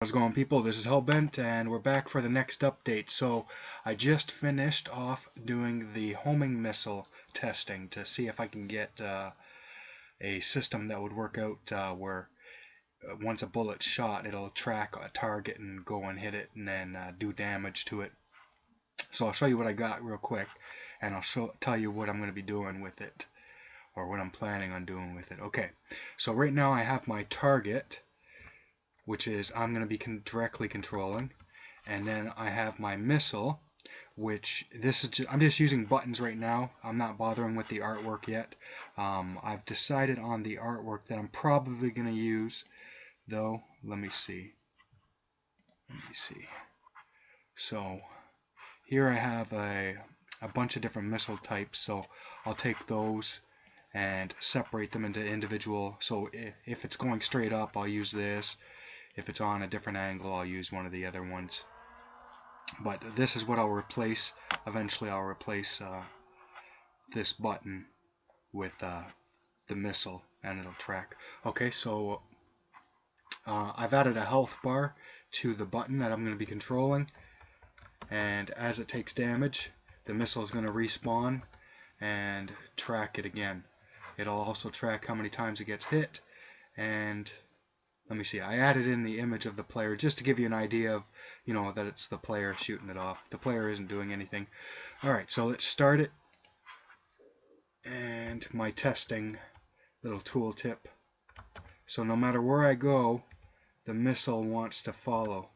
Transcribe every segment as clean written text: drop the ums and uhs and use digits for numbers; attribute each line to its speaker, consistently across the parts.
Speaker 1: How's it going, people? This is Hellbent and we're back for the next update. So I just finished off doing the homing missile testing to see if I can get a system that would work out where once a bullet's shot, it'll track a target and go and hit it and then do damage to it. So I'll show you what I got real quick, and I'll tell you what I'm going to be doing with it, or what I'm planning on doing with it. Okay, so right now I have my target, which is I'm going to be directly controlling, and then I have my missile, which I'm just using buttons right now. I'm not bothering with the artwork yet. I've decided on the artwork that I'm probably going to use, though. Let me see. So here I have a bunch of different missile types, so I'll take those and separate them into individual. So if it's going straight up, I'll use this. If it's on a different angle, I'll use one of the other ones. But this is what I'll replace. Eventually I'll replace this button with the missile, and it'll track. Okay, so I've added a health bar to the button that I'm going to be controlling, and as it takes damage, the missile is going to respawn and track it again. It'll also track how many times it gets hit, and let me see, I added in the image of the player just to give you an idea of, that it's the player shooting it off. The player isn't doing anything. Alright, so let's start it. And my testing little tool tip. So no matter where I go, the missile wants to follow.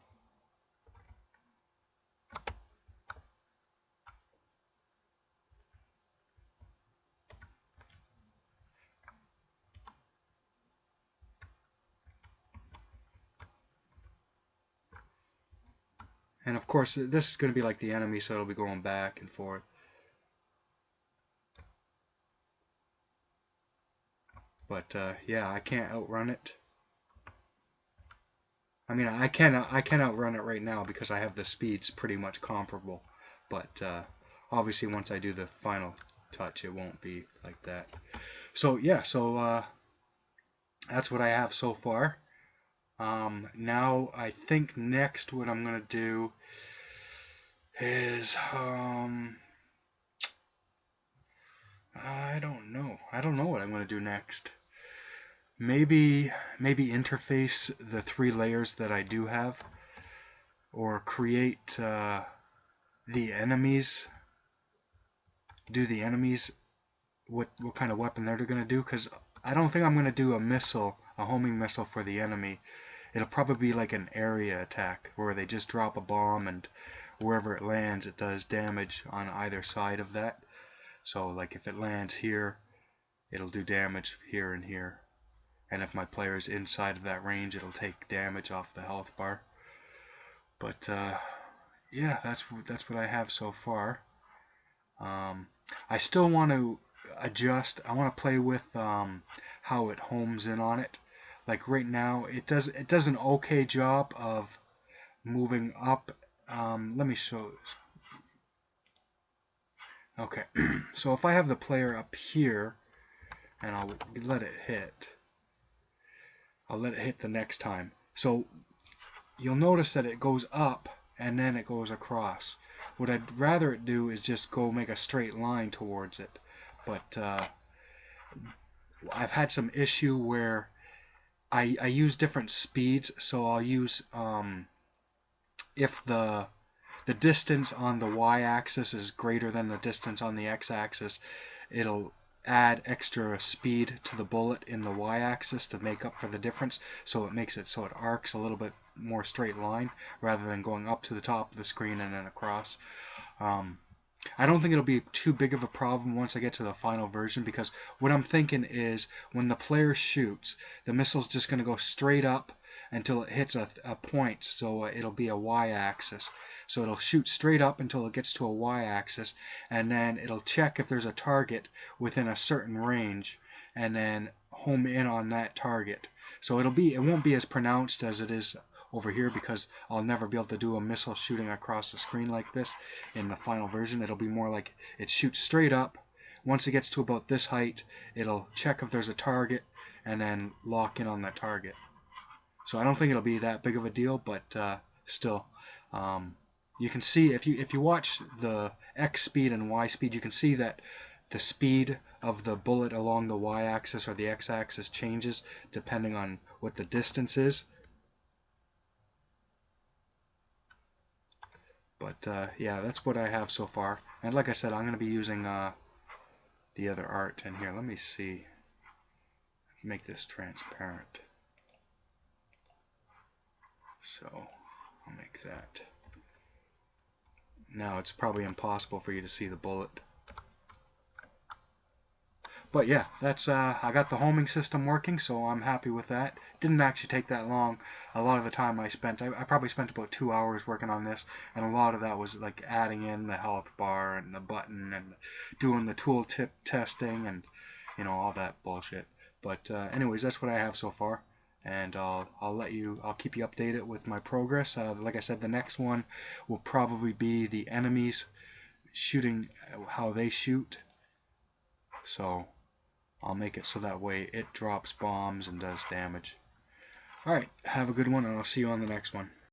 Speaker 1: And of course, this is going to be like the enemy, so it'll be going back and forth. But yeah, I can't outrun it. I mean, I can outrun it right now because I have the speeds pretty much comparable. But obviously, once I do the final touch, it won't be like that. So yeah, that's what I have so far. Now I think next what I'm gonna do is I don't know what I'm gonna do next. Maybe interface the 3 layers that I do have, or create the enemies. Do the enemies what kind of weapon they're gonna do? Because I don't think I'm gonna do a homing missile for the enemy. It'll probably be like an area attack where they just drop a bomb and wherever it lands it does damage on either side of that. So like if it lands here, it'll do damage here and here. And if my player is inside of that range, it'll take damage off the health bar. But yeah, that's what I have so far. I still want to adjust. I want to play with how it homes in on it. Like right now, it does an okay job of moving up. Let me show this. Okay, so if I have the player up here, and I'll let it hit. I'll let it hit the next time. So you'll notice that it goes up and then it goes across. What I'd rather it do is just go make a straight line towards it. But I've had some issue where I use different speeds, so I'll use if the distance on the y-axis is greater than the distance on the x-axis, it'll add extra speed to the bullet in the y-axis to make up for the difference, so it makes it so it arcs a little bit more straight line rather than going up to the top of the screen and then across. I don't think it'll be too big of a problem once I get to the final version, because what I'm thinking is when the player shoots, the missile's just going to go straight up until it hits a point, so it'll be a y-axis. So it'll shoot straight up until it gets to a y-axis, and then it'll check if there's a target within a certain range, and then home in on that target. So it won't be as pronounced as it is over here, because I'll never be able to do a missile shooting across the screen like this in the final version. It'll be more like it shoots straight up. Once it gets to about this height, it'll check if there's a target and then lock in on that target. So I don't think it'll be that big of a deal, but still, you can see if you watch the X speed and Y speed, you can see that the speed of the bullet along the Y-axis or the X-axis changes depending on what the distance is. But yeah, that's what I have so far. And like I said, I'm going to be using the other art in here. Let me see. Make this transparent. So I'll make that. Now it's probably impossible for you to see the bullet. But yeah, that's I got the homing system working, so I'm happy with that. Didn't actually take that long. A lot of the time I probably spent about 2 hours working on this, and a lot of that was like adding in the health bar and the button and doing the tooltip testing and all that bullshit. But anyways, that's what I have so far, and I'll keep you updated with my progress. Like I said, the next one will probably be the enemies shooting, how they shoot. So I'll make it so that way it drops bombs and does damage. Alright, have a good one, and I'll see you on the next one.